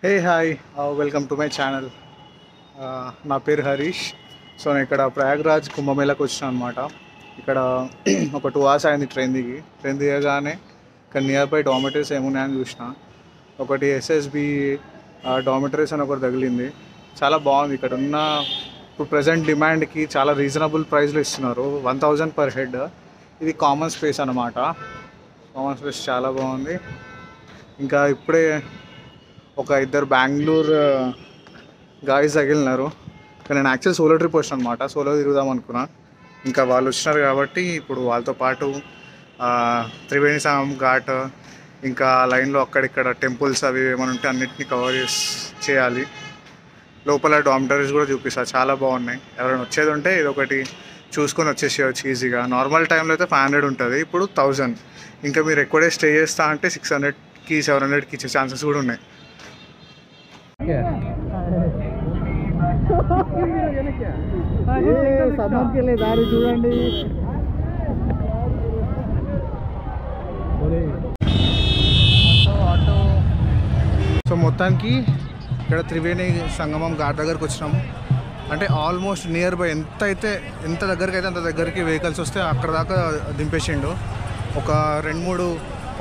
Hey hi welcome to my channel. నా పేరు Harish. So నేను ఇక్కడ ప్రయాగ్రాజ్ కుంభమేళకు వచ్చినా అనమాట. ఇక్కడ ఒక 2 hours అయింది ట్రైన్ దిగగానే ఇక్కడ నియర్ బై డామిటరీస్ ఏమున్నాయని చూసిన. ఒకటి ఎస్ఎస్బి డామిటరీస్ అని ఒకటి తగిలింది. చాలా బాగుంది. ఇక్కడ ఉన్న ఇప్పుడు ప్రజెంట్ డిమాండ్కి చాలా రీజనబుల్ ప్రైస్లో ఇస్తున్నారు. 1000 per head. ఇది కామన్ స్పేస్ అనమాట. కామన్ స్పేస్ చాలా బాగుంది. ఇంకా ఇప్పుడే ఒక ఇద్దరు బెంగళూరు గాయస్ తగిలినారు. నేను యాక్చువల్ సోలో ట్రిప్ వచ్చాను అనమాట. సోలో తిరుగుదాం అనుకున్నా. ఇంకా వాళ్ళు వచ్చినారు కాబట్టి ఇప్పుడు వాళ్ళతో పాటు త్రివేణి సంగమం ఘాట్, ఇంకా లైన్లో అక్కడిక్కడ టెంపుల్స్ అవి ఏమైనా ఉంటే అన్నిటిని కవర్ చేయాలి. లోపల డామిటరీస్ కూడా చూపిస్తారు, చాలా బాగున్నాయి. ఎవరైనా వచ్చేది ఉంటే ఇదొకటి చూసుకొని వచ్చేసేయచ్చు ఈజీగా. నార్మల్ టైంలో అయితే 500 ఉంటుంది, ఇప్పుడు 1000. ఇంకా మీరు ఎక్కువ స్టే చేస్తా అంటే 600కి 700కి ఇచ్చే ఛాన్సెస్ కూడా ఉన్నాయి. దారి చూడండి. సో మొత్తానికి ఇక్కడ త్రివేణి సంగమం ఘాట్ దగ్గరకు వచ్చినాము. అంటే ఆల్మోస్ట్ నియర్ బై ఎంత దగ్గరికి అయితే అంత దగ్గరికి వెహికల్స్ వస్తే అక్కడ దాకా దింపేసిండు. ఒక 2-3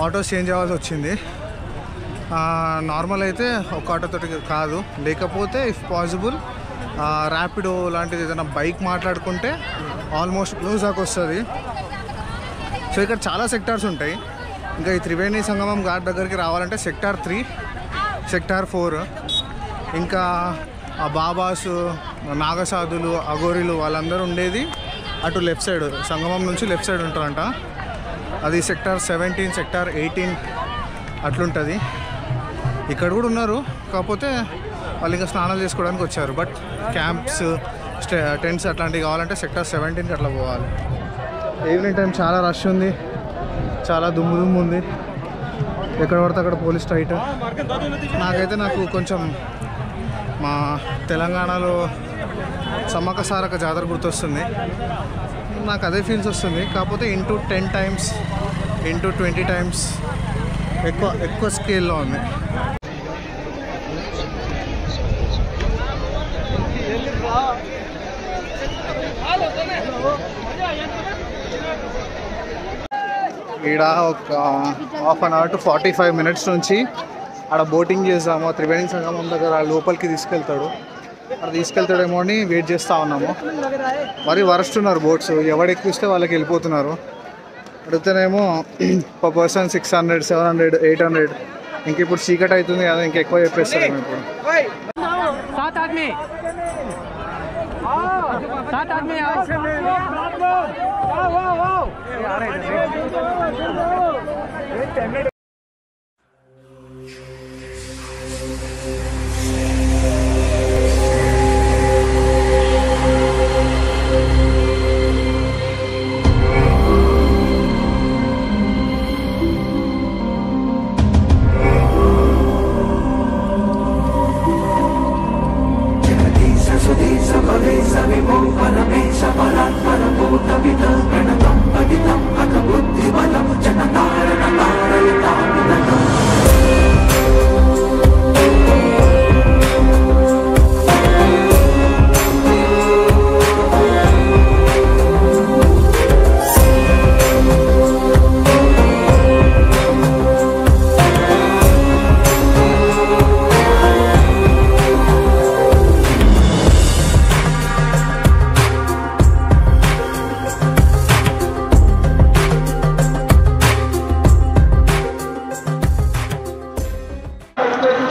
ఆటోస్ చేంజ్ అవ్వాల్సి వచ్చింది. నార్మల్ అయితే ఒక ఆటోతో కాదు, లేకపోతే ఇఫ్ పాసిబుల్ ర్యాపిడో లాంటిది ఏదైనా బైక్ మాట్లాడుకుంటే ఆల్మోస్ట్ క్లోజ్ దాకా వస్తుంది. సో ఇక్కడ చాలా సెక్టార్స్ ఉంటాయి. ఇంకా ఈ త్రివేణి సంగమం ఘాట్ దగ్గరికి రావాలంటే సెక్టార్ 3, సెక్టార్ 4, ఇంకా ఆ బాబాసు, నాగసాధులు, అఘోరీలు వాళ్ళందరూ ఉండేది అటు లెఫ్ట్ సైడ్, సంగమం నుంచి లెఫ్ట్ సైడ్ ఉంటారంట. అది సెక్టార్ 17, సెక్టార్ 18 అట్లుంటుంది. ఇక్కడ కూడా ఉన్నారు, కాకపోతే వాళ్ళు ఇంకా స్నానాలు చేసుకోవడానికి వచ్చారు. బట్ క్యాంప్స్, టెంట్స్ అట్లాంటివి కావాలంటే సెక్టార్ 17కి అట్లా పోవాలి. ఈవినింగ్ టైం చాలా రష్ ఉంది, చాలా దుమ్ము ఉంది. ఎక్కడ పడితే అక్కడ పోలీస్ టైట్. నాకు కొంచెం మా తెలంగాణలో సమ్మక్క సారక్క జాతర గుర్తొస్తుంది. నాకు అదే ఫీల్స్ వస్తుంది, కాకపోతే ఇంటూ 10 times, ఇంటూ 20 times ఎక్కువ స్కేల్లో ఉంది. ఈడ ఒక 1/2 hour to 45 minutes నుంచి ఆడ బోటింగ్ చేసాము. త్రివేణి సంగమం దగ్గర లోపలికి తీసుకెళ్తాడేమో అని వెయిట్ చేస్తూ ఉన్నాము. మరి వరస్ట్ ఉన్నారు బోట్స్, ఎవడెక్కిస్తే వాళ్ళకి వెళ్ళిపోతున్నారు. అడిగితేనేమో per person 600, 700, 800. ఇంక ఇప్పుడు చీకటి అవుతుంది కదా, ఇంకా ఎక్కువ చెప్పేస్తారేమో ఇప్పుడు.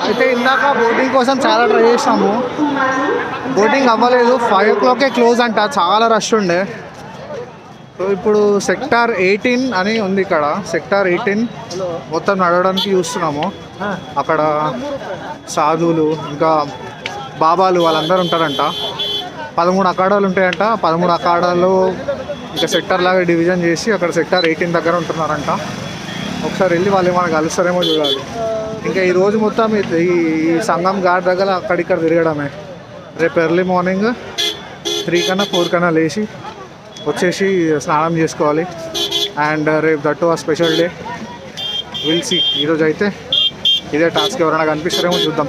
అయితే ఇందాక బోటింగ్ కోసం చాలా ట్రై చేసాము, బోటింగ్ అవ్వలేదు. 5 o'clockకే క్లోజ్ అంట, చాలా రష్ ఉండే. సో ఇప్పుడు సెక్టార్ 18 అని ఉంది ఇక్కడ. సెక్టార్ 18 మొత్తం నడవడానికి చూస్తున్నాము. అక్కడ సాధువులు ఇంకా బాబాలు వాళ్ళందరూ ఉంటారంట. 13 అఖాడాలు ఉంటాయంట. 13 అఖాడాలు ఇంకా సెక్టార్ లాగా డివిజన్ చేసి అక్కడ సెక్టార్ 18 దగ్గర ఉంటున్నారంట. ఒకసారి వెళ్ళి వాళ్ళు ఏమైనా కలుస్తారేమో చూడాలి. ఇంకా ఈరోజు మొత్తం ఈ సంగం ఘాట్ దగ్గర అక్కడిక్కడ తిరగడమే. రేపు ఎర్లీ మార్నింగ్ 3 కన్నా 4 కన్నా లేచి వచ్చేసి స్నానం చేసుకోవాలి. అండ్ రేపు దట్టు ఆ స్పెషల్ డే. Will see. ఈరోజు అయితే ఇదే టాస్క్. ఎవరైనా కనిపిస్తారేమో చూద్దాం.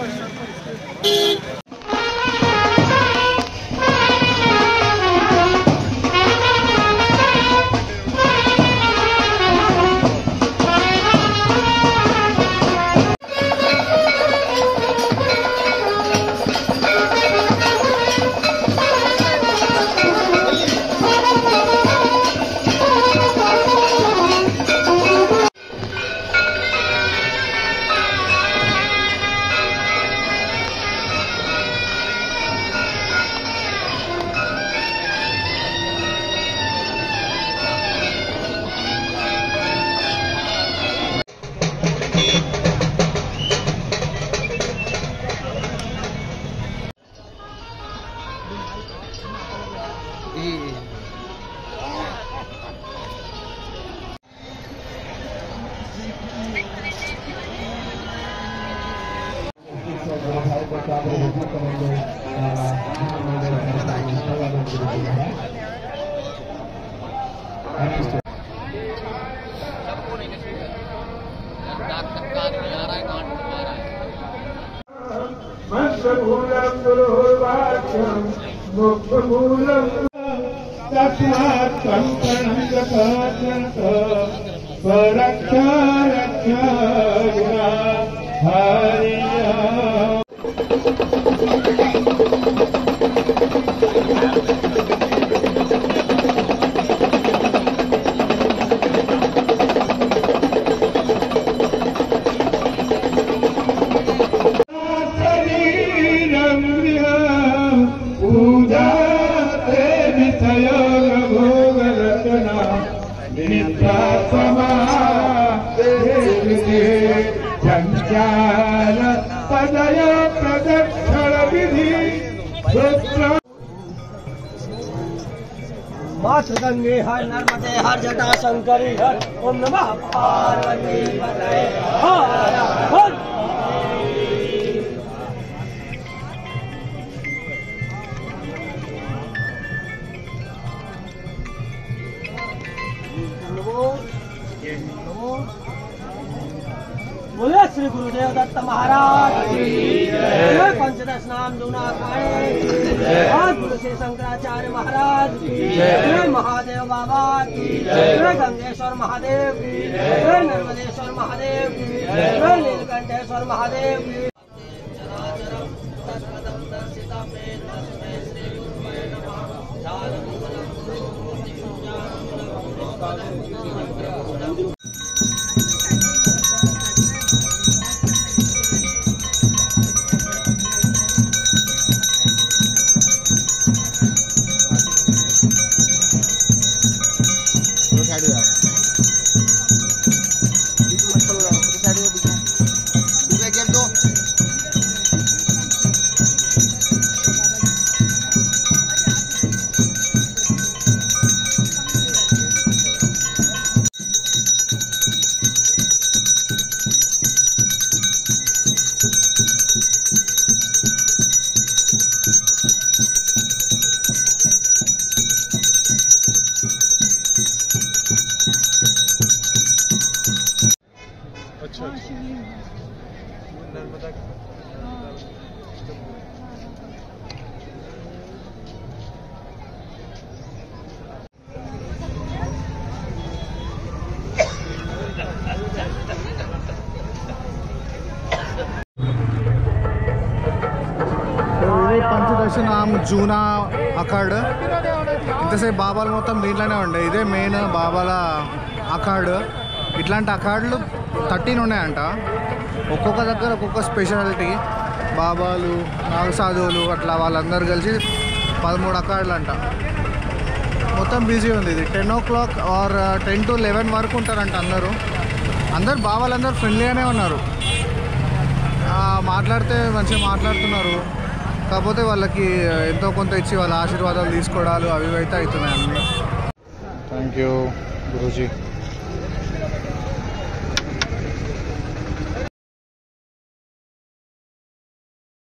मात्र गंगे हर नर्मदे हर जटा शंकरी हर ओम नमः पार्वती पतये हर हर। बोले श्री गुरुदेव दत्त महाराज की जय। पंचदश नाम जूना गुरु श्री शंकराचार्य महाराज की जय। महादेव बाबा की जय। गंगेश्वर महादेव की जय। नर्मदेश्वर महादेव की जय। नीलकंठेश्वर महादेव की। పంచదశ నామ్ జూనా అఖాడ్ ఇంతసేపు బాబాలు మొత్తం దీంట్లోనే ఉండే. ఇదే మెయిన్ బాబాల అఖాడ్. ఇట్లాంటి అఖాడ్లు 13 ఉన్నాయంట. ఒక్కొక్క దగ్గర ఒక్కొక్క స్పెషాలిటీ. బాబాలు నాగసాధువులు అట్లా వాళ్ళందరూ కలిసి 13 అఖాడ్లు అంట. మొత్తం బిజీ ఉంది ఇది. 10 o'clock ఆర్ 10 to 11 వరకు ఉంటారంట అందరూ బాబాలందరూ ఫ్రెండ్లీగానే ఉన్నారు. మాట్లాడితే మంచిగా మాట్లాడుతున్నారు. కాకపోతే వాళ్ళకి ఎంతో కొంత ఇచ్చి వాళ్ళ ఆశీర్వాదాలు తీసుకోవడాలు అవి అయితే అవుతున్నాయి అన్నీ. Thank you Guruji.